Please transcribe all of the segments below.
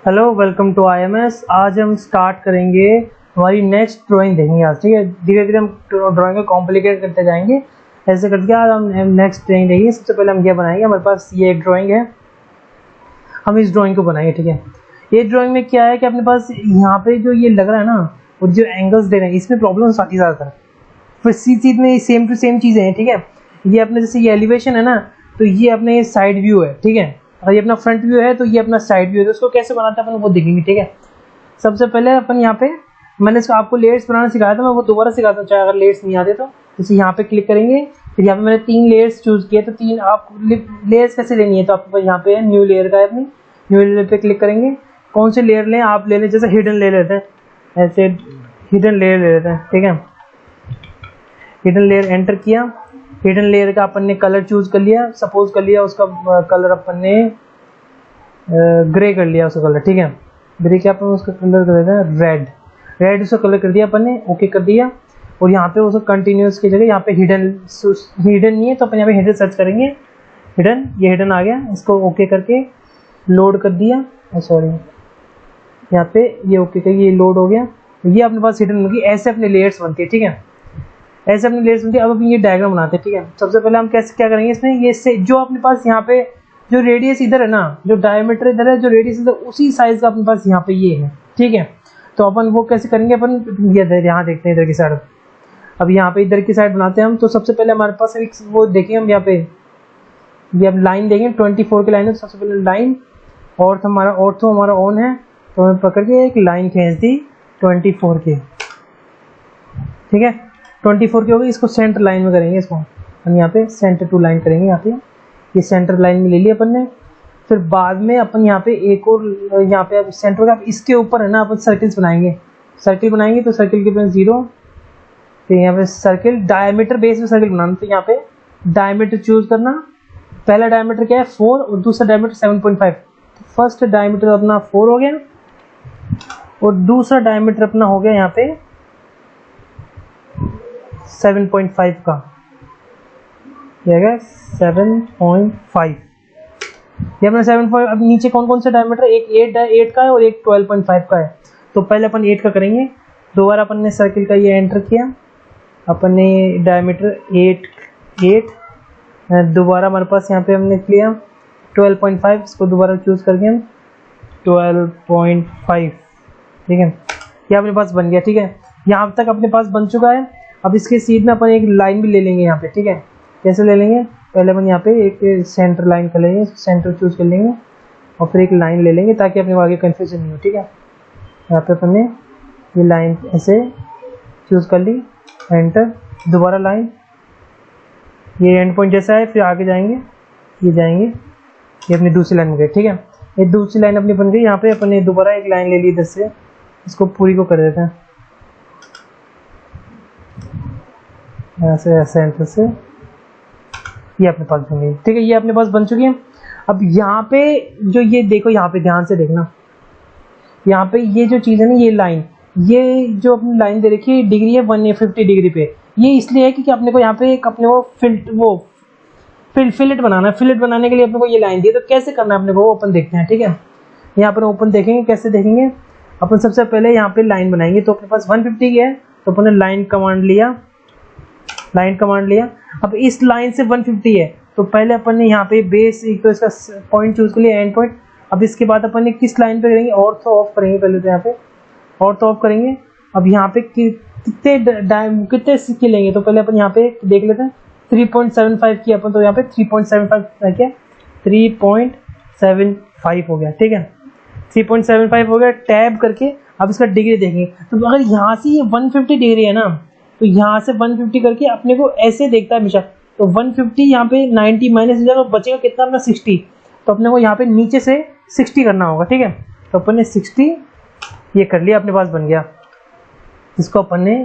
Hello, welcome to IMS। आज हम start करेंगे हमारी नेक्स्ट ड्राइंग देखेंगे आज, ठीक है। धीरे धीरे हम ड्राइंग को कॉम्प्लिकेट करते जाएंगे। ऐसे करके आज हम नेक्स्ट ड्राइंग देखेंगे। सबसे पहले हम क्या बनाएंगे, हमारे पास ये एक ड्राइंग है, हम इस ड्राइंग को बनाएंगे, ठीक है। ये ड्राइंग में क्या है कि अपने पास यहाँ पे जो ये लग रहा है ना, और जो एंगल्स दे रहे हैं इसमें प्रॉब्लम्स आती है ज़्यादातर। फिर सी चीज़ में सेम टू सेम चीज़ें हैं, ठीक है। ये अपने जैसे ये एलिवेशन है ना, तो ये अपने साइड व्यू है, ठीक है। अगर ये अपना फ्रंट व्यू है तो ये अपना साइड व्यू है। तो उसको कैसे बनाते हैं अपन वो देखेंगे, ठीक है। सबसे पहले अपन यहाँ पे मैंने इसको आपको लेयर्स बनाना सिखाया था, मैं वो दोबारा सिखाता हूँ चाहे अगर लेयर्स नहीं आते तो। जैसे यहाँ पे क्लिक करेंगे, फिर यहाँ पे मैंने 3 लेयर्स चूज़ किए। तो 3 आप लेयर्स कैसे लेनी है, तो आपके पास यहाँ पे न्यू लेयर का है, अपनी न्यू लेयर पे क्लिक करेंगे। कौन से लेयर लें आप, ले लें जैसे हिडन ले लेते हैं, ऐसे हिडन लेयर ले लेते हैं, ठीक है। हिडन लेयर एंटर किया। हिडन लेयर का अपन ने कलर चूज कर लिया, सपोज कर लिया उसका कलर अपन ने ग्रे कर लिया उसका कलर, ठीक है। ग्रे क्या अपन उसका कलर कर देते हैं रेड, रेड उसका कलर कर दिया अपन ने, ओके कर दिया। और यहाँ पे उसको कंटिन्यूस की जगह यहाँ पे हिडन नहीं है तो अपन यहाँ पे हिडन सर्च करेंगे। हिडन, ये हिडन आ गया, इसको ओके करके लोड कर दिया। सॉरी, यहाँ पे ये ओके करके ये लोड हो गया। ये अपने पास हिडन होगी। ऐसे अपने लेयर्स बनती है, ठीक है। ऐसे अपनी लेयर्स बनती है। अब अपन ये डायग्राम बनाते हैं, ठीक है। सबसे पहले हम कैसे क्या करेंगे इसमें, ये से जो अपने पास यहाँ पे जो रेडियस इधर है ना, जो डायमीटर इधर है, जो रेडियस इधर, उसी साइज का अपने पास यहाँ पे ये है, ठीक है। तो अपन वो कैसे करेंगे, अपन ये यहाँ देखते हैं इधर की साइड। अब यहाँ पे इधर की साइड बनाते हैं हम। तो सबसे पहले हमारे पास एक वो देखें हम यहाँ पे, ये अब लाइन देखें 24 की लाइन है। सबसे पहले लाइन ऑर्थो हमारा ऑन है, तो हमें पकड़ के एक लाइन खींच दी 24 की, ठीक है। 24 की हो गई। इसको सेंटर लाइन में करेंगे, इसको हम यहाँ पे सेंटर टू लाइन करेंगे। यहाँ पे ये सेंटर लाइन में ले लिया अपन ने। फिर बाद में अपन यहाँ पे एक और यहाँ पे अब सेंटर का इसके ऊपर है ना, अपन सर्किल्स बनाएंगे। सर्किल बनाएंगे तो सर्किल के पास 0, तो यहाँ पे सर्किल डायमीटर बेस में सर्किल बनाना। तो यहाँ पे डायमीटर चूज करना। पहला डायमीटर क्या है 4 और दूसरा डायमीटर 7.5। तो फर्स्ट डायमीटर अपना 4 हो गया और दूसरा डायमीटर अपना हो गया यहाँ पे 7.5 का, ये है 7.5। ये अपना 7.5। अब नीचे कौन कौन से डायमीटर, एक 8 का है और एक 12.5 का है। तो पहले अपन 8 का करेंगे। दोबारा अपन ने सर्किल का ये एंटर किया, अपन ने डायमीटर 8 दोबारा हमारे पास यहाँ पे हमने लिया 12.5। इसको दोबारा चूज करके हम 12.5, ठीक है। ये अपने पास बन गया, ठीक है। यहाँ तक अपने पास बन चुका है। अब इसके सीध में अपन एक लाइन भी ले लेंगे यहाँ पे, ठीक है। कैसे ले लेंगे, पहले अपन यहाँ पे एक सेंटर लाइन कर लेंगे, सेंटर चूज कर लेंगे और फिर एक लाइन ले लेंगे ताकि अपने को आगे कन्फ्यूजन नहीं हो, ठीक है। यहाँ पे अपन ने ये लाइन ऐसे चूज कर ली, एंटर, दोबारा लाइन, ये एंड पॉइंट जैसा है, फिर आगे जाएंगे, ये जाएंगे, ये अपनी दूसरी लाइन में गई, ठीक है। ये दूसरी लाइन अपनी बन गई। यहाँ पे अपन ने दोबारा एक लाइन ले ली इधर से, इसको पूरी को कर देते हैं ऐसे सेंटर से, ये अपने पास बन गई, ठीक है। ये अपने पास बन चुकी है। अब यहाँ पे जो ये देखो, यहाँ पे ध्यान से देखना, यहाँ पे ये जो चीज़ है ना, ये लाइन, ये जो अपनी लाइन दे रखी है डिग्री है 150 डिग्री पे। ये इसलिए है कि अपने को यहाँ पे एक अपने वो फिलेट बनाना है। फिलेट बनाने के लिए अपने को ये लाइन दी है। तो कैसे करना है अपने को वो अपन देखते हैं, ठीक है। यहाँ पर ओपन देखेंगे, कैसे देखेंगे अपन। सबसे पहले यहाँ पे लाइन बनाएंगे। तो अपने पास 150 की है, तो अपन ने लाइन कमांड लिया। अब इस लाइन से 150 है, तो पहले अपन ने यहाँ पे बेस एक तो इसका पॉइंट चूज कर लिया, एंड पॉइंट। अब इसके बाद अपन ने किस लाइन पे करेंगे, ऑर्थो ऑफ करेंगे। पहले तो यहाँ पे ऑर्थो ऑफ करेंगे। अब यहाँ पे कितने सिक्के लेंगे, तो पहले अपन यहाँ पे देख लेते हैं। 3.75 की अपन, तो यहाँ पे 3.75 क्या, 3.75 हो गया, ठीक है। 3.75 हो गया, टैब करके अब इसका डिग्री देखेंगे। तो अगर यहाँ से ये 150 डिग्री है ना, तो यहाँ से 150 करके अपने को ऐसे देखता है हमेशा। तो 150 यहाँ पे 90 माइनस हो जाएगा, बचेगा कितना अपना 60। तो अपने को यहाँ पे नीचे से 60 करना होगा, ठीक है। तो अपन ने 60 ये कर लिया, अपने पास बन गया। इसको अपन ने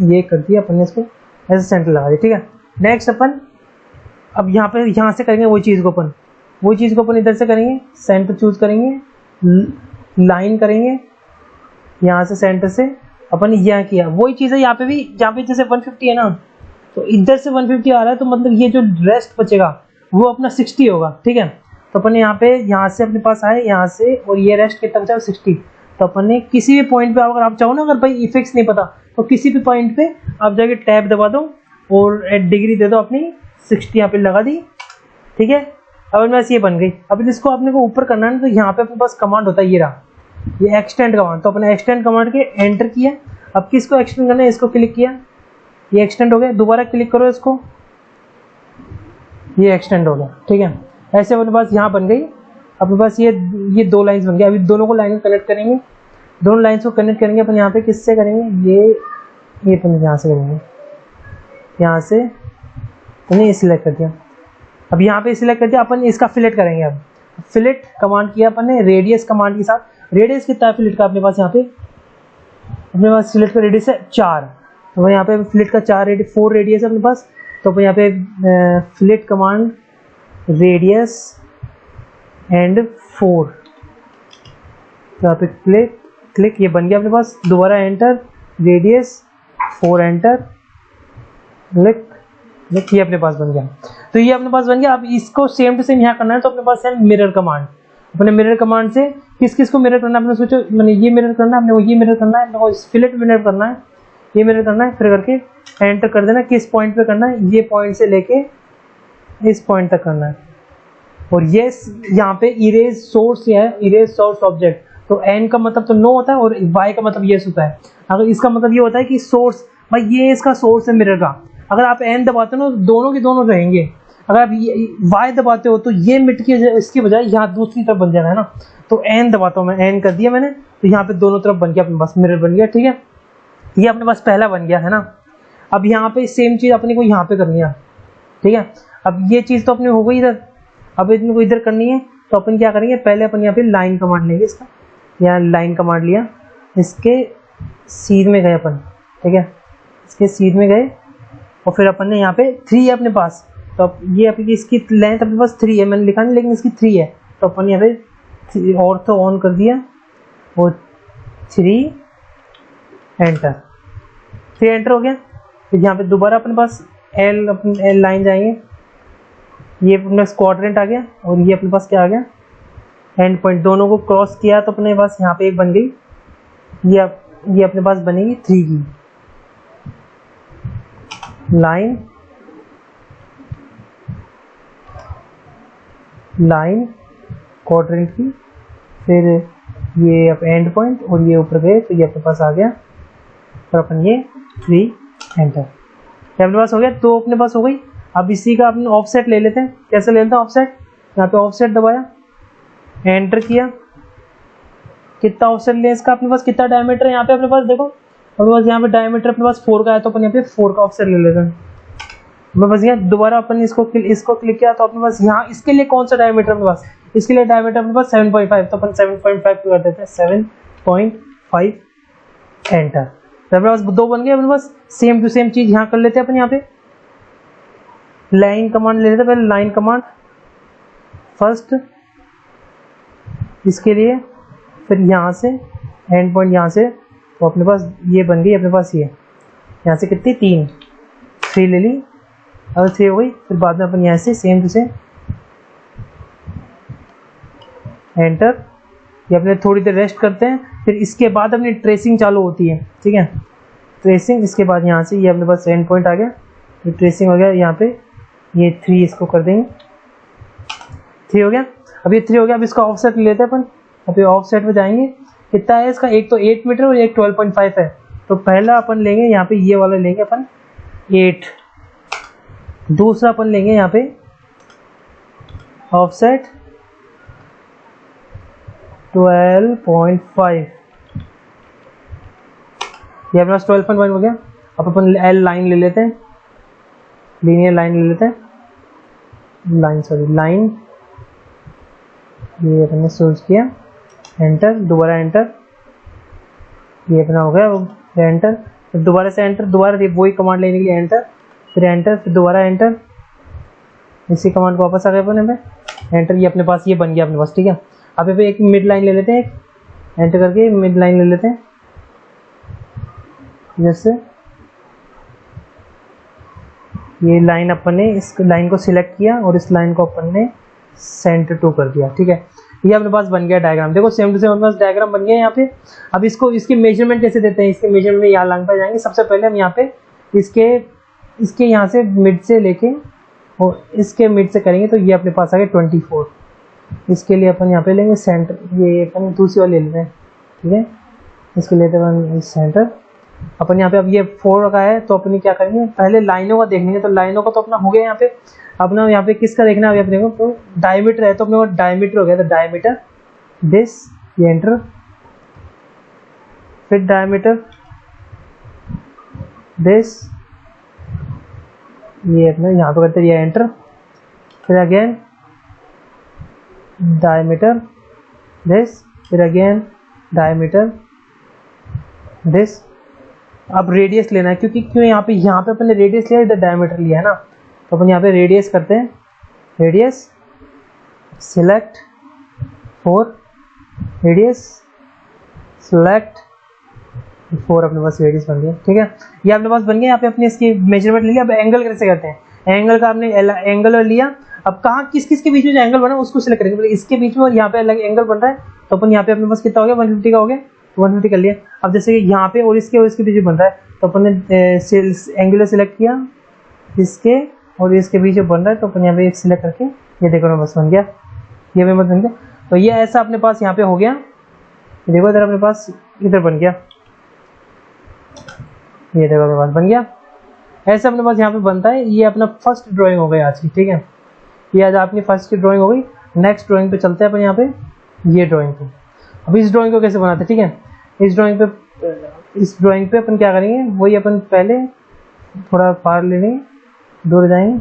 ये कर दिया, अपन ने इसको ऐसे सेंटर लगा दिया, ठीक है। नेक्स्ट अपन अब यहाँ से करेंगे वही चीज़ को अपन इधर से करेंगे, सेंटर चूज करेंगे, लाइन करेंगे यहाँ से सेंटर से। अपन ने यहाँ किया वही चीज़ है यहाँ पे भी, जहाँ पे जैसे 150 है ना, तो इधर से 150 आ रहा है, तो मतलब ये जो रेस्ट बचेगा वो अपना 60 होगा, ठीक है। तो अपन यहाँ पे यहाँ से अपने पास आए यहाँ से, और ये रेस्ट कितना बचा 60। तो अपन ने किसी भी पॉइंट पे, अगर आप चाहो ना, अगर भाई इफेक्ट्स नहीं पता तो किसी भी पॉइंट पे आप जाके टैब दबा दो और डिग्री दे दो अपनी 60 यहाँ पे लगा दी, ठीक है। अब अपने पास ये बन गई। अब इसको अपने को ऊपर करना है तो यहाँ पे अपने पास कमांड होता है, ये रहा, ये एक्सटेंड कमांड। तो अपने एक्सटेंड कमांड के एंटर किया। अब किसको एक्सटेंड करना है, इसको क्लिक किया, ये एक्सटेंड हो गया। दोबारा क्लिक करो इसको, ये एक्सटेंड हो गया, ठीक है। ऐसे अपने पास यहाँ बन गई। अपने पास ये 2 लाइन्स बन गई। अभी दोनों को लाइन को कनेक्ट करेंगे, दोनों लाइन्स को कनेक्ट करेंगे अपन यहाँ पे किससे करेंगे, ये अपन यहाँ से करेंगे, यहाँ से नहीं सिलेक्ट कर दिया। अब यहाँ पे सिलेक्ट कर दिया, अपन इसका फिलेट करेंगे। अब फिलेट कमांड किया अपन ने रेडियस कमांड के साथ। रेडियस कितना है फिलेट का अपने पास, यहाँ पे अपने पास फिलेट का रेडियस है 4। तो यहाँ पे फिलेट का 4 रेडियस है अपने पास। तो अपन यहाँ पे फिलेट कमांड रेडियस एंड 4, तो यहाँ पे क्लिक, ये बन गया अपने पास। दोबारा एंटर, रेडियस 4 एंटर, क्लिक, ये अपने पास बन गया। तो ये अपने पास बन गया। अब इसको सेम टू सेम यहाँ करना है तो अपने पास है मिरर कमांड। अपने मिरर कमांड से किस को मिरर करना है, अपने सोचो, मैंने ये मिरर करना है, अपने को ये मिरर करना है, अपने को फिलेट मिरर करना है, ये मिरर करना है, फिर करके एंटर कर देना। किस पॉइंट पे करना है, ये पॉइंट से लेके इस पॉइंट तक करना है। और ये यहाँ पे इरेज सोर्स है, इरेज सोर्स ऑब्जेक्ट। तो एन का मतलब तो नो होता है और वाई का मतलब येस होता है। अगर इसका मतलब ये होता है कि सोर्स, भाई ये इसका सोर्स है मिरर का। अगर आप एन दबाते हो ना, दोनों के दोनों रहेंगे। अगर आप वाई दबाते हो तो ये मिट के इसकी बजाय यहाँ दूसरी तरफ बन जाना है ना। तो एन दबाता हूँ मैं, एन कर दिया मैंने, तो यहाँ पे दोनों तरफ बन गया अपने पास, मिरर बन गया, ठीक है। ये अपने पास पहला बन गया है ना। अब यहाँ पे सेम चीज़ अपने को यहाँ पे करनी है, ठीक है। अब ये चीज़ तो अपने हो गई इधर, अब अपने को इधर करनी है। तो अपन क्या करेंगे, पहले अपन यहाँ पे लाइन कमांड लेंगे इसका। यहाँ लाइन कमांड लिया, इसके सीध में गए अपन, ठीक है, इसके सीध में गए। और फिर अपन ने यहाँ पे 3 है अपने पास। तो अब ये अपनी इसकी लेंथ अपने पास 3 है, मैंने लिखा नहीं लेकिन इसकी 3 है। तो अपन यहाँ पे ऑर्थो ऑन कर दिया और 3 एंटर, 3 एंटर हो गया। फिर यहाँ पे दोबारा अपने पास एल लाइन जाएंगे, ये अपने पास क्वाड्रेंट आ गया और ये अपने पास क्या आ गया, एंड पॉइंट। दोनों को क्रॉस किया तो अपने पास यहाँ पे एक बन गई, ये अपने पास बनेगी 3 की लाइन क्वाड्रेंट की। फिर ये अब एंड पॉइंट और ये ऊपर गए तो ये अपने पास आ गया। और अपन ये 3 एंटर, ये अपने पास हो गया। तो अपने पास हो गई। अब इसी का अपने ऑफसेट ले लेते हैं। कैसे ले लेते हैं ऑफसेट, यहाँ पे ऑफसेट दबाया, एंटर किया। कितना ऑफसेट ले इसका, अपने पास कितना डायमीटर है यहाँ पे अपने पास, देखो अपने पास यहाँ पे डायमीटर अपने पास 4 का है। तो अपन यहाँ पे 4 का ऑफसेट ले लेते हैं। मैं बस यहाँ दोबारा अपन इसको क्लिक किया तो अपने पास यहाँ इसके लिए कौन सा डायमीटर अपने पास, इसके लिए डायमीटर अपने पास 7.5। तो अपन 7.5 कर देते हैं, 7.5 एंटर। तो अपने पास 2 बन गए। अपने पास सेम टू सेम चीज़ यहाँ कर लेते हैं अपन। यहाँ पे लाइन कमांड ले लेते हैं पहले, लाइन कमांड फर्स्ट इसके लिए, फिर यहाँ से एंड पॉइंट यहाँ से। तो अपने पास ये बन गई अपने पास, ये यहाँ से कितनी 3 ले ली। अगर 3 हो गई फिर बाद में अपन यहाँ से सेम टू सेम एंटर। ये अपने थोड़ी देर रेस्ट करते हैं, फिर इसके बाद अपनी ट्रेसिंग चालू होती है, ठीक है। ट्रेसिंग इसके बाद यहाँ से ये अपने पास एंड पॉइंट आ गया, ये ट्रेसिंग हो गया। यहाँ पे ये 3 इसको कर देंगे, 3 हो गया। अब ये 3 हो गया। अब इसका ऑफसेट ले लेते हैं अपन। अब ये ऑफसेट में जाएंगे, कितना है इसका, एक तो 8 मीटर और एक 12.5 है। तो पहला अपन लेंगे यहाँ पे ये वाला लेंगे अपन 8, दूसरा अपन लेंगे यहाँ पे ऑफसेट 12.5, ये अपना 12.5 हो गया। अब अपन एल लाइन ले लेते हैं, लीनियर लाइन ले लेते हैं, लाइन ये अपने सोच किया, एंटर, दोबारा एंटर, ये अपना हो गया एंटर। फिर दोबारा से एंटर, दोबारा वही कमांड लेने के लिए एंटर, फिर एंटर, फिर दोबारा एंटर, इसी कमांड को वापस आ गए अपने पे एंटर। ये अपने पास ये बन गया अपने पास, ठीक है। अब यहाँ पे एक मिड लाइन ले लेते हैं, एंटर करके मिड लाइन ले लेते हैं। जैसे ये लाइन अपन ने इस लाइन को सिलेक्ट किया और इस लाइन को अपन ने सेंटर टू कर दिया। ठीक है, ये अपने पास बन गया डायग्राम। देखो सेम टू सेम अपने पास डायग्राम बन गया यहाँ पे। अब इसको इसकी मेजरमेंट कैसे देते हैं, इसके मेजरमेंट यहाँ लाइन पर जाएंगे। सबसे पहले हम यहाँ पे इसके यहाँ से मिड से लेके और इसके मिड से करेंगे तो ये अपने पास आ गया 24। इसके लिए अपन यहाँ पे लेंगे सेंटर, ये अपन दूसरी वाली ले लेते हैं। ठीक है, इसके लेते हैं सेंटर। अपन यहाँ पे अब ये 4 का है तो अपन क्या करेंगे, पहले लाइनों का देखेंगे। तो लाइनों का तो अपना हो गया यहाँ पे। अपना यहाँ पे किसका देखना है अपने को, तो डायमीटर है तो अपने को डायमीटर हो गया। तो डायमीटर दिस, ये एंटर, फिर डायमीटर दिस, ये अपने यहाँ पे करते हैं एंटर, फिर अगेन डायमीटर दिस, फिर अगेन डायमीटर दिस। अब रेडियस लेना है, क्योंकि क्यों यहाँ पे अपन ने रेडियस लिया, इधर डायमीटर लिया है ना। तो अपन यहाँ पे रेडियस करते हैं, रेडियस सिलेक्ट 4, रेडियस सिलेक्ट 4, अपने पास रेडियस बन गया। ठीक है, ये अपने पास बन गया। यहाँ पे अपने इसकी मेजरमेंट ले लिया। अब एंगल कैसे करते हैं, एंगल का आपने एंगल लिया। अब कहाँ किस किस के बीच में जो एंगल बना उसको सिलेक्ट करेंगे। इसके बीच में और यहाँ पे अलग एंगल बन रहा है तो अपन यहाँ पे अपने पास कितना हो गया, 150 का हो गया, 150 कर लिया। अब जैसे कि यहाँ पे और इसके बीच में बन रहा है तो अपन ने एंगुलर सिलेक्ट किया, इसके और इसके बीच में बन रहा है तो अपन यहाँ पे एक सिलेक्ट करके ये देखो ना बस बन गया, ये भी बन गया। तो ये ऐसा अपने पास यहाँ पे हो गया। देखो इधर अपने पास इधर बन गया, ये देखो अपने पास बन गया। ऐसा अपने पास यहाँ पे बनता है। ये अपना फर्स्ट ड्राइंग हो गई आज की। ठीक है, ये आज आपकी फर्स्ट की ड्राइंग हो गई। नेक्स्ट ड्राइंग पे चलते हैं अपन यहाँ पे, ये ड्राइंग पे। अब इस ड्राइंग को कैसे बनाते हैं, ठीक है, इस ड्राइंग पे अपन क्या करेंगे, वही अपन पहले थोड़ा पार ले लेंगे, दूर जाएंगे।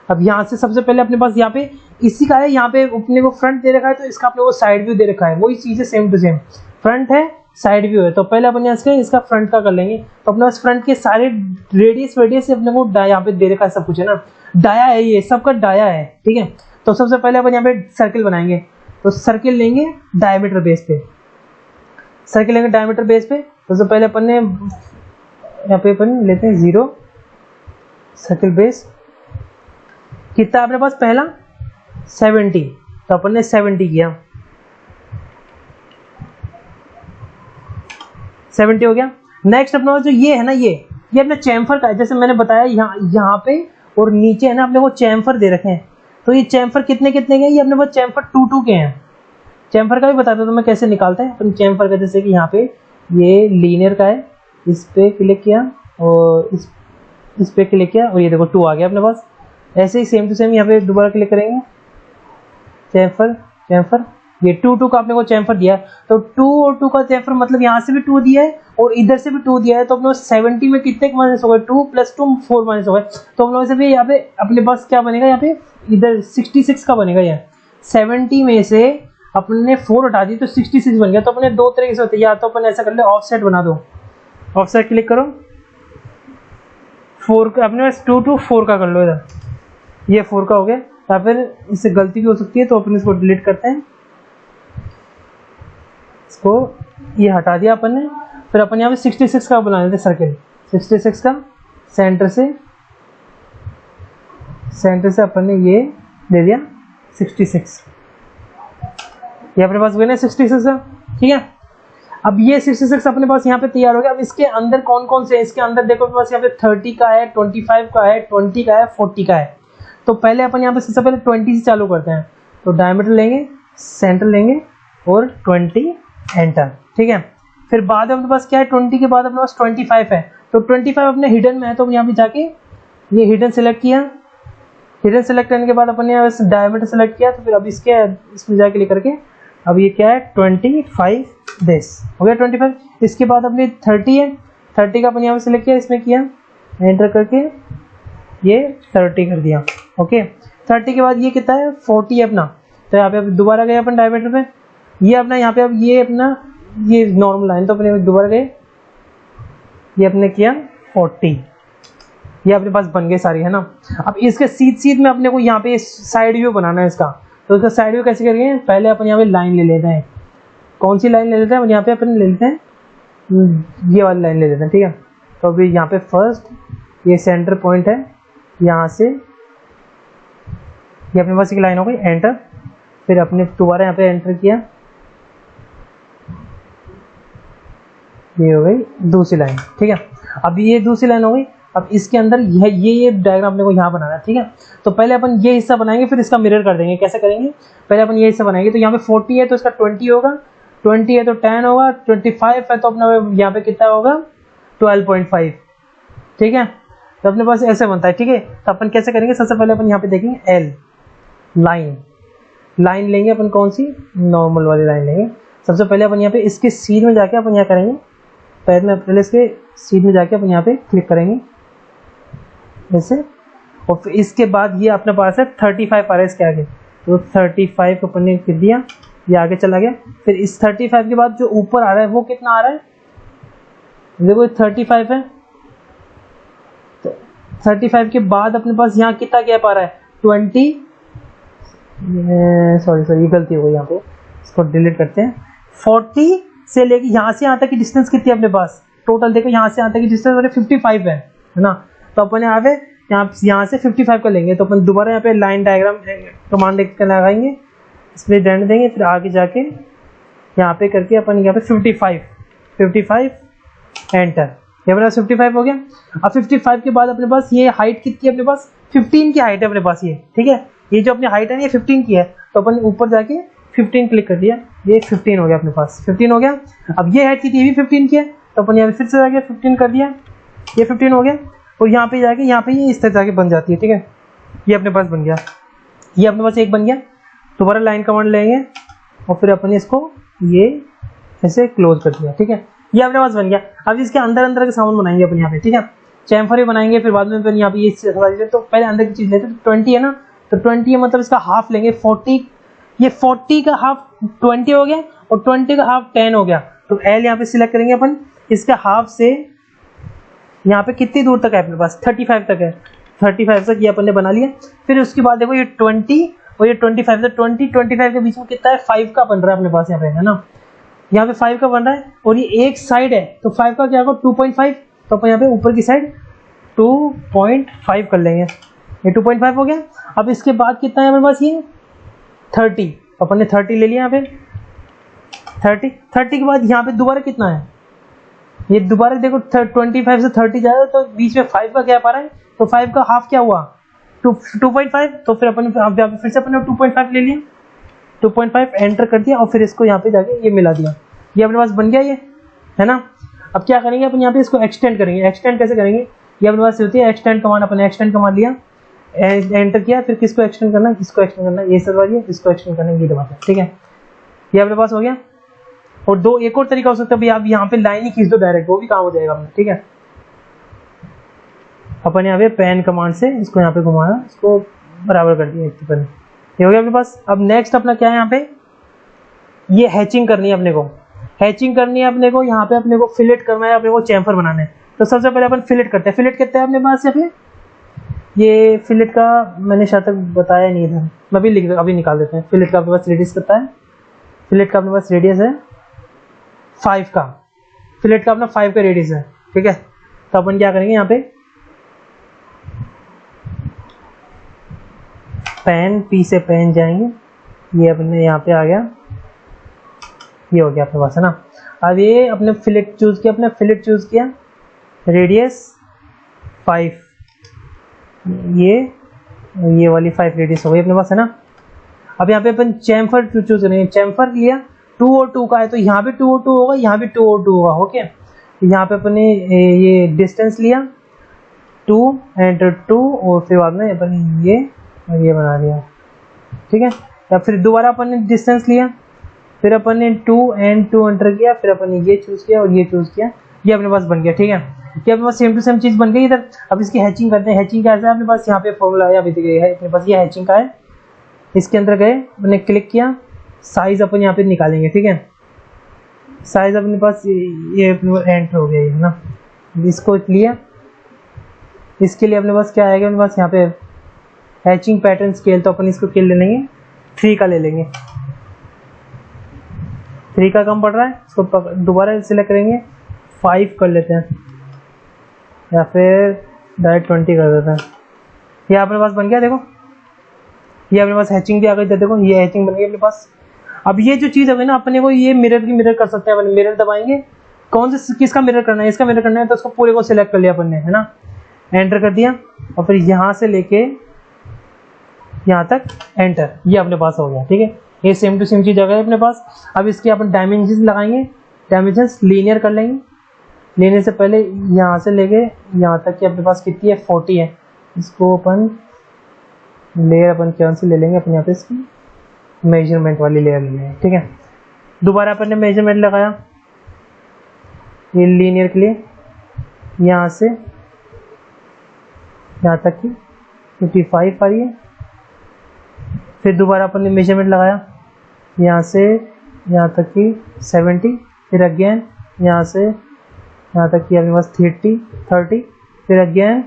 अब यहाँ से सबसे पहले अपने पास यहाँ पे इसी का है, यहाँ पे अपने को फ्रंट दे रखा है तो इसका अपने को साइड व्यू दे रखा है। वही चीज़ है सेम टू सेम, फ्रंट है साइड व्यू है। तो पहले अपन यहाँ से इसका फ्रंट का कर लेंगे। तो अपने पास फ्रंट के सारे रेडियस से अपने को यहाँ पे दे रखा है, सब कुछ है ना, डाया है, ये सबका डाया है। ठीक है, तो सबसे पहले अपन यहाँ पे सर्किल बनाएंगे। तो सर्किल लेंगे डायमीटर बेस पे, सर्किल लेंगे डायमीटर बेस पे। तो सबसे पहले अपन ने यहाँ पे अपन लेते हैं 0 सर्किल बेस। कितना अपने पास पहला 70, तो अपन ने 70 किया, 70 हो गया। नेक्स्ट अपना जो ये है ना, ये अपना चैम्फर का है। जैसे मैंने बताया यहाँ पे और नीचे है ना अपने को चैम्फर दे रखे हैं। तो ये चैम्फर कितने के हैं, ये अपने पास चैम्फर 2 के हैं। चैम्फर का भी बताता हूँ मैं कैसे निकालते हैं अपन चैम्फर का। जैसे कि यहाँ पे ये लीनियर का है, इस पे क्लिक किया और इस पे क्लिक किया और ये देखो 2 आ गया अपने पास। ऐसे ही सेम टू सेम यहाँ पे दोबारा क्लिक करेंगे, चैम्फर ये 2 का अपने को चैम्फर दिया है। तो 2 और 2 का चैम्फर मतलब यहाँ से भी 2 दिया है और इधर से भी 2 दिया है। तो अपने 70 में कितने माइनस हो गए, 2 + 2 4 माइनस हो गए। तो हम लोग से भी यहाँ पे अपने पास क्या बनेगा, यहाँ पे इधर 66 का बनेगा। यहाँ 70 में से अपने ने 4 हटा दी तो 66 बन गया। तो अपने 2 तरीके से होते हैं, या तो अपन ऐसा कर ले ऑफसेट बना दो, ऑफसेट क्लिक करो 4 का, अपने पास 2 to 4 का कर लो इधर, ये 4 का हो गया। या फिर इससे गलती भी हो सकती है तो अपन इसको डिलीट करते हैं, इसको ये हटा दिया अपन ने। फिर अपन यहाँ पे 66 का बना लेते सर्किल, 66 का सेंटर से अपन ने ये दे दिया 66, ये अपने पास बना 66 का। ठीक है, अब ये 66 अपने पास यहाँ पे तैयार हो गया। अब इसके अंदर कौन कौन से है, इसके अंदर देखो अपने पास यहाँ पे 30 का है, 25 का है, 20 का है, 40 का है। तो पहले अपन यहाँ पे सबसे पहले 20 से चालू करते हैं। तो डायमीटर लेंगे, सेंटर लेंगे और 20 एंटर। ठीक है, फिर बाद में अपने पास क्या है, 20 के बाद अपने पास 25 है। तो 25 अपने हिडन में है तो यहाँ पे जाके ये हिडन सेलेक्ट किया, हिडन सेलेक्ट करने के बाद अपन ने डायमीटर सेलेक्ट किया। तो फिर अब इसमें जाके लेकर के अब ये क्या है 25 दिस हो गया 25। इसके बाद अपने 30 है, 30 का अपन यहाँ पे सेलेक्ट किया, इसमें किया एंटर करके ये 30 कर दिया। ओके, 30 के बाद ये कितना है 40 है अपना। तो यहाँ पे दोबारा गए अपन डायमीटर पे, ये अपना यहाँ पे अब ये अपना ये नॉर्मल लाइन, तो अपने दोबारा गए, ये अपने किया 40, ये अपने पास बन गए सारी है ना। अब इसके सीध में अपने को यहाँ पे साइड व्यू बनाना है इसका। तो इसका साइड व्यू कैसे करेंगे, पहले अपन यहाँ पे लाइन ले लेते हैं। कौन सी लाइन ले लेते हैं, यहाँ पे अपन ले लेते हैं ये वाली लाइन ले लेते हैं। ठीक है, तो अभी यहाँ पे फर्स्ट ये सेंटर पॉइंट है, यहाँ से ये अपने पास एक लाइन हो गई, एंटर। फिर अपने दोबारा यहाँ पे एंटर किया, ये हो गई दूसरी लाइन, ठीक है। अब ये दूसरी लाइन हो गई। अब इसके अंदर ये डायग्राम अपने को यहाँ बनाना है, ठीक है। तो पहले अपन ये हिस्सा बनाएंगे, फिर इसका मिरर कर देंगे। कैसे करेंगे, पहले अपन ये हिस्सा बनाएंगे। तो यहाँ पे 40 है तो इसका 20 होगा, 20 है तो 10 होगा, 25 है तो अपना यहाँ पे कितना होगा 12.5, ठीक है। तो अपने पास ऐसे बनता है, ठीक है। तो अपन कैसे करेंगे, सबसे पहले अपन यहाँ पे देखेंगे एल लाइन लेंगे अपन, कौन सी, नॉर्मल वाली लाइन लेंगे। सबसे पहले अपन यहाँ पे इसके सीध में जाके अपन यहाँ करेंगे, पहले इसके सीध में जाके अपन यहाँ पे क्लिक करेंगे जैसे। और फिर इसके बाद ये अपने पास है 35 आ रहा है इसके आगे, तो 35 को अपन ने कर दिया, ये आगे चला गया। फिर इस 35 के बाद जो ऊपर आ रहा है वो कितना आ रहा है, देखो 35 है। तो 35 के बाद अपने पास यहाँ कितना गैप आ रहा है 20, सॉरी ये गलती हो गई यहाँ पे, इसको डिलीट करते हैं। 40 से लेके यहाँ से यहाँ तक की डिस्टेंस कितनी है अपने पास, टोटल देखो यहाँ से यहाँ तक की डिस्टेंस 55 है ना। तो अपन यहाँ पे यहाँ से 55 का लेंगे। तो अपन दोबारा यहाँ पे लाइन डायग्राम कमांड लगाएंगे, इसमें डेंट देंगे, फिर आगे जाके यहाँ पे करके अपन यहाँ पे 55 एंटर, ये अपने पास 55 हो गया। अब 55 के बाद अपने पास ये हाइट कितनी है अपने पास, 15 की हाइट है अपने पास ये, ठीक है। ये जो अपनी हाइट है ये 15 की है, तो अपन ऊपर जाके 15 क्लिक कर दिया, ये 15 हो गया अपने पास, 15 हो गया। अब ये हाइट कितनी है, ये भी 15 की है, तो अपन यहाँ पे फिर से जाके 15 कर दिया, ये 15 हो गया। और यहाँ पे जाके यहाँ पे ये इस तरह जाके बन जाती है, ठीक है। ये अपने पास बन गया, ये अपने पास एक बन गया। दोबारा लाइन कमांड लेंगे और फिर अपन इसको ये ऐसे क्लोज कर दिया, ठीक है। ये अपने पास बन गया। अब इसके अंदर के सामान बनाएंगे अपन यहाँ पे, ठीक है। चैम्फर ही बनाएंगे, फिर बाद में अपन यहाँ पे ये तो पहले अंदर की चीज लेते हैं। 20 है ना, तो 20 है मतलब इसका हाफ लेंगे 40, ये 40 का हाफ 20 हो गया और 20 का हाफ 10 हो गया। तो एल यहाँ पे सिलेक्ट करेंगे अपन, इसका हाफ से यहाँ पे कितनी दूर तक है अपने पास, 35 तक है, 35 तक ये अपन ने बना लिया। फिर उसके बाद देखो ये 20 और ये 25 से 25 के बीच में कितना है 5 का बन रहा है अपने पास यहाँ पे, है ना। यहाँ पे 5 का बन रहा है और ये एक साइड है, तो 5 का क्या होगा 2.5, तो अपन यहाँ पे ऊपर की साइड 2.5 कर लेंगे, ये 2.5 हो गया। अब इसके बाद कितना है हमारे पास, ये 30, अपन ने 30 ले लिया यहाँ पे, 30 के बाद यहाँ पे दोबारा कितना है, ये दोबारा देखो 25 से 30 जाएगा तो बीच में 5 का गैप आ रहा है, तो 5 का हाफ क्या हुआ 2.5, तो फिर अपन फिर से अपन 2.5 ले लिया, 2.5 एंटर कर दिया और फिर इसको यहाँ पे जाके ये मिला दिया, ये अपने पास बन गया ये, है ना। अब क्या करेंगे अपन यहाँ पे इसको एक्सटेंड करेंगे। एक्सटेंड कैसे करेंगे, ये अपने पास होती है एक्सटेंड कमांड, अपन एक्सटेंड कमांड लिया, एंटर किया, फिर किसको एक्सटेंड करना है, किसको एक्सटेंड करना है, ये सब दबाइए, इसको एक्सटेंड करना है, ये दबाते हैं, ठीक है। ये अपने पास हो गया। और एक और तरीका हो सकता है भाई, आप यहाँ पे लाइन ही खींच दो डायरेक्ट, वो भी काम हो जाएगा अपना, ठीक है। अपन यहाँ पे पेन कमांड से इसको यहाँ पे घुमाया, इसको बराबर कर दिया, ये हो गया अपने पास। अब नेक्स्ट अपना क्या है, यहाँ पे ये हैचिंग करनी है अपने को, हैचिंग करनी है अपने को, यहाँ पे अपने को फिलेट करना है, अपने को चैम्फर बनाना है। तो सबसे पहले अपन फिलेट करते हैं। फिलेट करते हैं अपने पास यहाँ पे, ये फिलेट का मैंने शायद तक बताया नहीं था, मैं भी अभी निकाल देते हैं। फिलेट का अपने पास रेडियस कितना है, फिलेट का अपने पास रेडियस है 5 का, फिलेट का अपना 5 का रेडियस है, ठीक है। तो अपन क्या करेंगे, यहाँ पे पेन, पी से पेन जाएंगे, ये अपने यहाँ पे आ गया, ये हो गया अपने पास, है ना। अब ये अपने फिलेट चूज किया, अपने फिलेट चूज किया, रेडियस 5, ये वाली 5 रेडियस हो गई अपने पास, है ना। अब यहाँ पे अपन चैम्फर चूज करेंगे, चैम्फर लिया 2 और 2 का है, तो यहाँ भी 2 और 2 होगा, यहाँ भी 2 और 2 होगा, ओके। यहाँ पे अपने ये डिस्टेंस लिया 2 एंटर 2 और फिर बाद में अपन ये बना दिया, ठीक है। या फिर दोबारा अपन ने डिस्टेंस लिया, फिर अपन ने 2 एंड 2 एंटर किया, फिर अपन ने ये चूज किया और ये चूज किया, ये अपने पास बन गया, ठीक है। ये अपने पास सेम टू सेम चीज बन गई इधर। अब इसकी हैचिंग करते हैं। हैचिंग कैसे है अपने पास, यहाँ पे फॉर्मूला है, अभी है अपने पास, ये हैचिंग का है। इसके अंदर गए, मैंने क्लिक किया, साइज अपन यहाँ पे निकालेंगे, ठीक है। साइज अपने पास ये एंटर हो गया, है ना। इसको लिया, इसके लिए अपने पास क्या आएगा, अपने पास यहाँ पे हैचिंग पैटर्न स्केल, तो अपन इसको क्या ले लेंगे 3 का ले लेंगे, 3 का कम पड़ रहा है, इसको दोबारा सिलेक्ट करेंगे, 5 कर लेते हैं या फिर डायरेक्ट 20 कर देते हैं। ये अपने पास बन गया, देखो ये अपने पास हैचिंग भी आ गई, देखो ये हैचिंग बन गई अपने पास। अब ये जो चीज़ होगी ना, अपने को ये मिरर की मिरर कर सकते हैं अपन, मिरर दबाएंगे, कौन से किसका मिरर करना है, इसका मिरर करना है, तो उसको पूरे को सिलेक्ट कर लिया अपन ने, है ना, एंटर कर दिया, और फिर यहाँ से लेके यहाँ तक एंटर, ये अपने पास हो गया। ठीक है, ये सेम टू सेम चीज़ आ गई अपने पास। अब इसके अपन डायमेंशंस लगाएंगे, डायमेंशंस लीनियर कर लेंगे। लेने से पहले यहाँ से लेके यहाँ तक की अपने पास कितनी है, 40 है। इसको अपन लेयर अपन कौन सी ले लेंगे, अपन यहाँ पे इसकी मेजरमेंट वाली लेयर ले लेंगे। ठीक है, दोबारा अपन ने मेजरमेंट लगाया ये लीनियर के लिए, यहाँ से यहाँ तक की 55 आ रही है। फिर दोबारा अपन ने मेजरमेंट लगाया यहाँ से यहाँ तक की 70, फिर अगेन यहाँ से यहाँ तक की अपने पास 30, फिर अगेन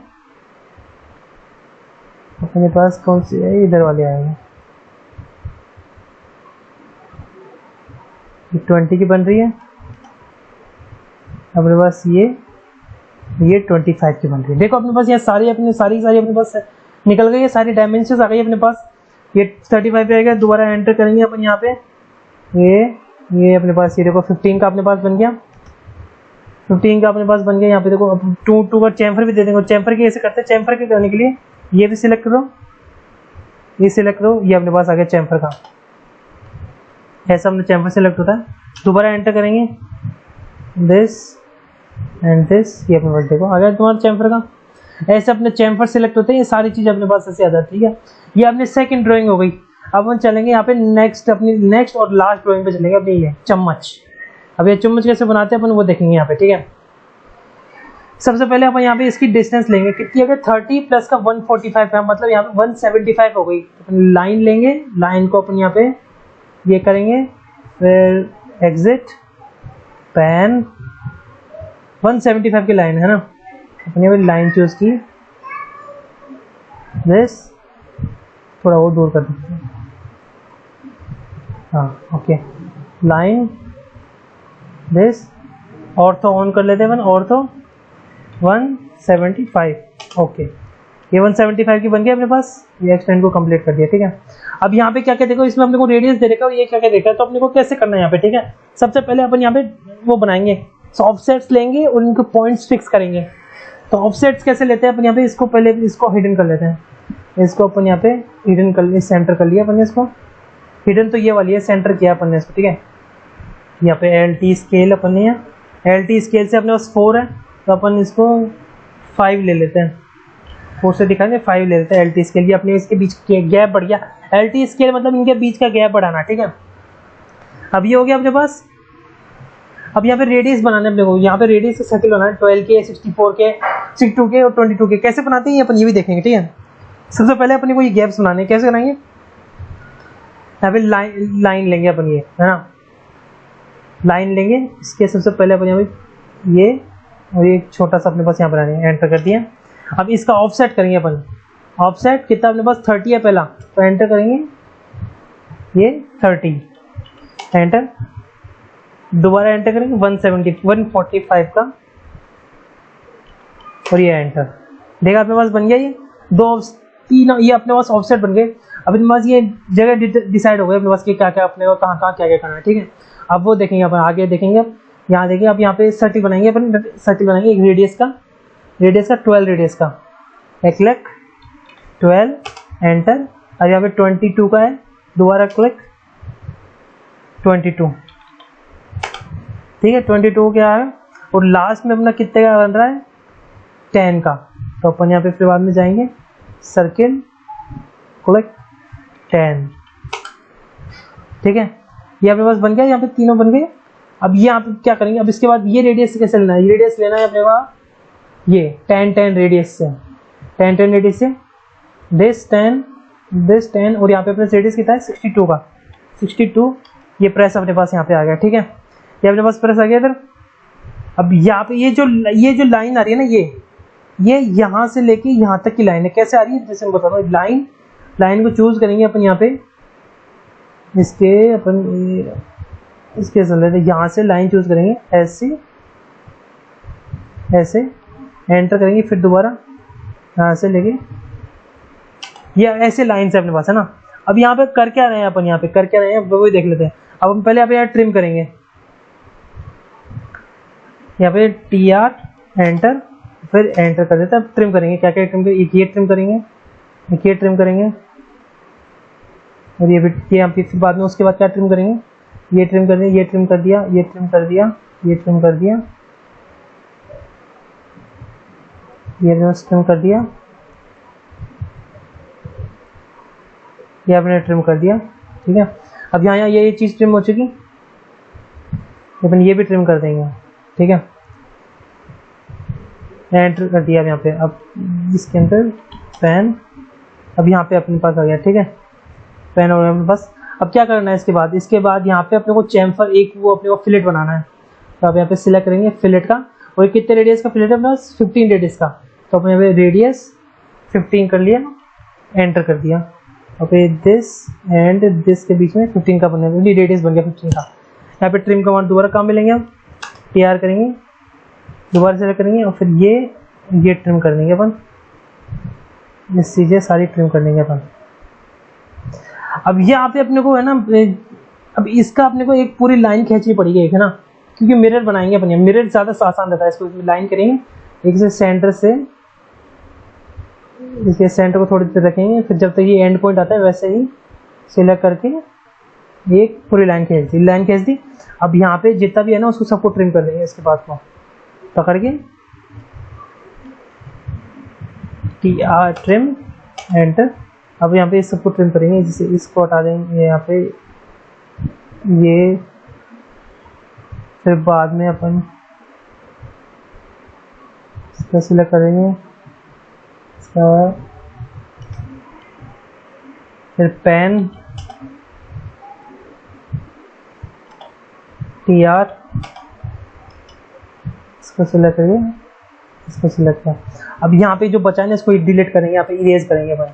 अपने पास कौन सी है, इधर वाले आएंगे, 20 की बन रही है अपने पास, ये 25 की बन रही है। देखो अपने पास ये सारी अपने पास निकल गई है, सारी डायमेंशंस आ गई अपने पास। ये 35 पे आएगा, दोबारा एंटर करेंगे अपन यहाँ पे, ये अपने पास ये देखो 15 का अपने पास बन गया, 15 का अपने पास बन गया। यहाँ पे देखो अब 2 का चैम्फर भी दे देंगे। चैम्फर के ऐसे करते हैं, चैम्फर के करने के लिए ये भी सिलेक्ट करो, ये सिलेक्ट करो, ये अपने पास आ गया चैम्फर का, ऐसा अपने चैम्फर सिलेक्ट होता है। दोबारा एंटर करेंगे, दिस एंड दिस, ये अपने पास देखो आ गया तुम्हारा चैम्फर का। ऐसे अपने चैम्फर सिलेक्ट होते हैं, ये सारी चीज़ अपने पास ऐसे आ जाती है। ये अपनी सेकंड ड्राइंग हो गई। अब हम चलेंगे यहाँ पे नेक्स्ट और लास्ट ड्राइंग पे चलेंगे अपनी, ये चम्मच। अब ये चम्मच कैसे बनाते हैं अपन वो देखेंगे यहाँ पे। ठीक है, सबसे पहले अपन यहाँ पे इसकी डिस्टेंस लेंगे कितनी, अगर 30 प्लस का 145 है, मतलब यहाँ पे 175 हो गई। अपन लाइन लेंगे, लाइन को अपन यहाँ पे ये करेंगे, फिर एग्जिट पैन, 175 की लाइन है ना, अपने भी लाइन चूज की, दिस थोड़ा वो दूर कर देते हैं, हाँ okay, line this, ortho on कर लेते हैं, ऑर्थो 175, ओके, ये 175 की बन गई अपने पास। ये एक्सटेंड को कंप्लीट कर दिया। ठीक है, अब यहाँ पे क्या क्या देखो, इसमें अपने को रेडियस दे रखा है, ये क्या क्या देखा है, तो अपने को कैसे करना है यहाँ पे। ठीक है, सबसे पहले अपन यहाँ पे वो बनाएंगे, ऑफसेट्स लेंगे और उनको पॉइंट्स फिक्स करेंगे। तो ऑफसेट्स कैसे लेते हैं अपन यहाँ पे, इसको पहले इसको हिडन कर लेते हैं, इसको अपन यहाँ पे हिडन कर लिए, सेंटर कर लिया अपन ने इसको, हिडन तो ये वाली है, सेंटर किया अपन ने इसको। ठीक है, यहाँ पे LT स्केल अपन ने, LT स्केल से अपने पास 4 है, तो अपन इसको 5 ले लेते हैं, 4 से दिखाएंगे 5 ले लेते हैं LT स्केल। ये अपने इसके बीच के गैप बढ़ गया, LT स्केल मतलब इनके बीच का गैप बढ़ाना। ठीक है, अब ये हो गया अपने पास। अब यहाँ पे रेडियस बनाने अपने को, यहाँ पे रेडियस का सर्किल बनाना है, 12 के, 64 के, 62 के और 22 के। कैसे बनाते हैं ये अपन ये भी देखेंगे। ठीक है, सबसे पहले अपने को ये गैप्स बनाने हैं, कैसे बनाएंगे, यहाँ पे लाइन लेंगे अपन, ये है ना, लाइन लेंगे, इसके सबसे पहले अपन यहाँ पे ये और ये छोटा सा अपने पास यहाँ बनाने हैं, एंटर कर दिया। अब इसका ऑफसेट करेंगे अपन, ऑफसेट कितना अपने पास 30 है पहला, तो एंटर करेंगे, ये 30, एंटर, दोबारा एंटर करेंगे 145 का, और ये एंटर, देखा अपने पास बन गया ये 2 3, ये अपने पास ऑफसेट बन गए। अब अपने पास ये जगह डिसाइड हो गई अपने पास कि क्या क्या अपने को कहाँ कहाँ क्या क्या करना है। ठीक है, अब वो देखेंगे अपन, आगे देखेंगे। अब यहाँ देखिए, अब यहाँ पे सर्किल बनाएंगे अपन, सर्किल बनाएंगे एक रेडियस का 12 रेडियस का, एक क्लिक 12, एंटर। अब यहाँ पे 22 का है, दोबारा क्लिक 22, ठीक है, 22 क्या है, और लास्ट में अपना कितने का बन रहा है, 10 का। तो अपन यहाँ पे फिर बाद में जाएंगे, सर्किल क्लिक 10, ठीक है, ये अपने पास बन गया, यहाँ पे तीनों बन गए। अब ये यहाँ पे क्या करेंगे, अब इसके बाद ये रेडियस कैसे लेना है, रेडियस लेना है अपने पास ये 10 रेडियस से, 10 रेडियस से, दिस 10 और यहाँ पे अपने रेडियस कितना है 62 का, 62, ये प्रेस अपने पास यहाँ पे आ गया। ठीक है, ये अपने पास प्रेस आ गया इधर। अब यहाँ पे ये जो लाइन आ रही है ना, ये यहाँ से लेके यहाँ तक की लाइन है, कैसे आ रही है जैसे मैं बता रहा हूँ। लाइन को चूज करेंगे अपन यहाँ पे, इसके यहाँ से लाइन चूज करेंगे, ऐसे एंटर करेंगे, फिर दोबारा यहाँ से लेके ये ऐसे लाइन से अपने पास है ना। अब यहाँ पे कर क्या रहे हैं अपन, यहाँ पे कर क्या रहे हैं वो भी देख लेते हैं। अब हम पहले यहाँ ट्रिम करेंगे, यहाँ पे TR एंटर, फिर एंटर कर देते हैं। अब ट्रिम करेंगे, क्या क्या ट्रिम करेंगे, एक ये ट्रिम करेंगे, एक ये ट्रिम करेंगे, और ये भी यहाँ पे फिर बाद में उसके बाद क्या ट्रिम करेंगे, ये ट्रिम कर दिया, ये ट्रिम कर दिया, ये ट्रिम कर दिया, ये ट्रिम कर दिया, ये ट्रिम कर दिया, ये आपने ट्रिम कर दिया, ठीक है। अब यहाँ ये चीज़ ट्रिम हो चुकी, अपन ये भी ट्रिम कर देंगे, ठीक है। एंटर कर दिया अब यहाँ पे। अब इसके अंदर पेन, अब यहाँ पे अपने पास आ गया, ठीक है, पेन हो गया अपने पास। अब क्या करना है इसके बाद, इसके बाद यहाँ पे अपने को चैम्फर एक वो अपने को फिलेट बनाना है। तो आप यहाँ पे सिलेक्ट करेंगे फिलेट का, और कितने रेडियस का फिलेट है अपना, 15 रेडियस का। तो अपने यहाँ पे रेडियस 15 कर लिया, एंटर कर दिया। और फिर दिस एंड दिस के बीच में 15 का बना, रेडियस बन गया 15 का। यहाँ पे ट्रिम कमांड दोबारा काम मिलेंगे, हम TR करेंगे, दोबारा सेलेक्ट करेंगे, और फिर ये ट्रिम कर देंगे अपन, ये चीज़ें सारी ट्रिम कर देंगे अपन। अब यहाँ पे अपने को है ना, अब इसका अपने को एक पूरी लाइन खींचनी पड़ेगी, एक है ना, क्योंकि मिरर बनाएंगे अपन, मिरर ज़्यादा आसान रहता है। इसको लाइन करेंगे, एक से सेंटर से, इसके सेंटर को थोड़ी देर रखेंगे, फिर जब तक ये एंड पॉइंट आता है वैसे ही सिलेक्ट करके एक पूरी लाइन खींच दी, लाइन खींच दी। अब यहाँ पे जितना भी है ना उसको सबको ट्रिम कर देंगे, इसके बाद को पकड़ के TR ट्रिम एंटर। अब यहाँ पे इस सबको ट्रिम करेंगे, जैसे इसको हटा देंगे यहाँ पे, ये फिर बाद में अपन इसका सिलेक्ट करेंगे, इसका फिर पेन TR, इसको सिलेक्ट करिए, इसको सिलेक्ट किया। अब यहाँ पे जो बचा है ना इसको डिलीट करेंगे, यहाँ पे इरेज करेंगे अपन,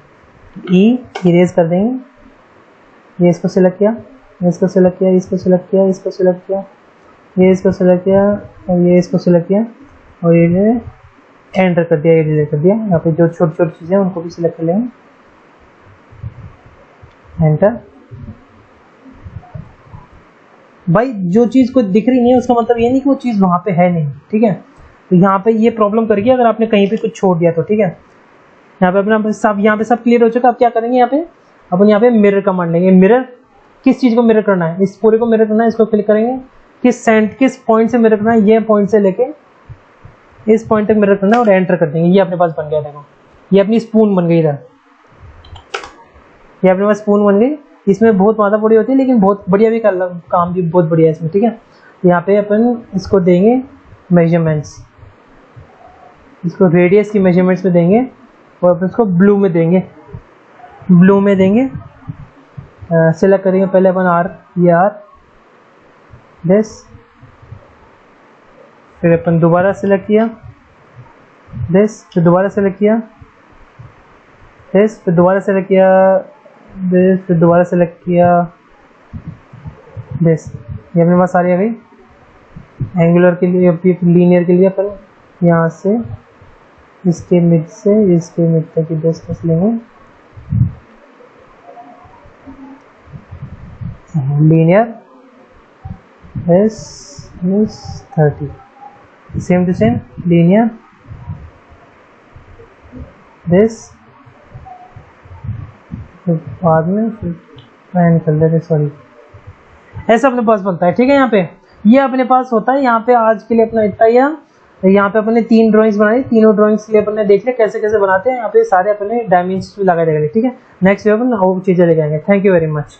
इरेज कर देंगे। ये इसको सिलेक्ट किया, इसको सिलेक्ट किया, इसको सिलेक्ट किया, इसको सिलेक्ट किया, ये इसको सिलेक्ट किया, और ये इसको सिलेक्ट किया, और ये एंटर कर दिया, ये डिलीट कर दिया। यहाँ पे जो छोटी छोटी चीज़ें हैं उनको भी सिलेक्ट कर लेंगे, एंटर। भाई जो चीज़ को दिख रही नहीं है उसका मतलब ये नहीं कि वो चीज़ वहाँ पे है नहीं, ठीक है। तो यहाँ पे ये प्रॉब्लम करके अगर आपने कहीं पे कुछ छोड़ दिया तो, ठीक है। यहाँ पे अपना सब, यहाँ पे सब क्लियर हो चुका। अब क्या करेंगे, यहाँ पे अपन यहाँ पे मिरर कमांड लेंगे। मिरर किस चीज़ को मिरर करना है, इस पूरे को मिरर करना है, इसको क्लिक करेंगे। किस पॉइंट से मिरर करना है, ये पॉइंट से लेके इस पॉइंट तक मिरर करना है, और एंटर कर देंगे। ये अपने पास बन गया, देखो ये अपनी स्पून बन गई इधर, ये अपने पास स्पून बन गई। इसमें बहुत मादा बड़ी होती है लेकिन बहुत बढ़िया भी काम भी बहुत बढ़िया है इसमें, ठीक है। यहाँ पे अपन इसको देंगे मेजरमेंट्स, इसको रेडियस की मेजरमेंट्स में देंगे, और अपन इसको ब्लू में देंगे, ब्लू में देंगे। सिलेक्ट करेंगे पहले अपन R दिस, फिर अपन दोबारा सिलेक्ट किया दिस, फिर दोबारा सिलेक्ट किया दिस, फिर दोबारा सिलेक्ट किया दिस, फिर दोबारा सेलेक्ट किया दिस। ये अपने पास सारी आ गई। एंगुलर के लिए, लीनियर के लिए अपन यहाँ से इसके मिड से इसके मिड तक की डिस्टेंस लेंगे, linear is 30, same to same linear this, बाद में पैन कर लेते, सॉरी ऐसा अपने पास बनता है, ठीक है। यहाँ पे ये अपने पास होता है। यहाँ पे आज के लिए अपना इतना ही है। यहाँ पे अपने 3 ड्राइंग्स बनाई, तीनों ड्राइंग्स के लिए अपने देख लिया कैसे कैसे बनाते हैं। यहाँ पे सारे अपने डायमेंशंस भी लगा देंगे, ठीक है। नेक्स्ट वीडियो में और चीज़ें लेके आएंगे। Thank you very much.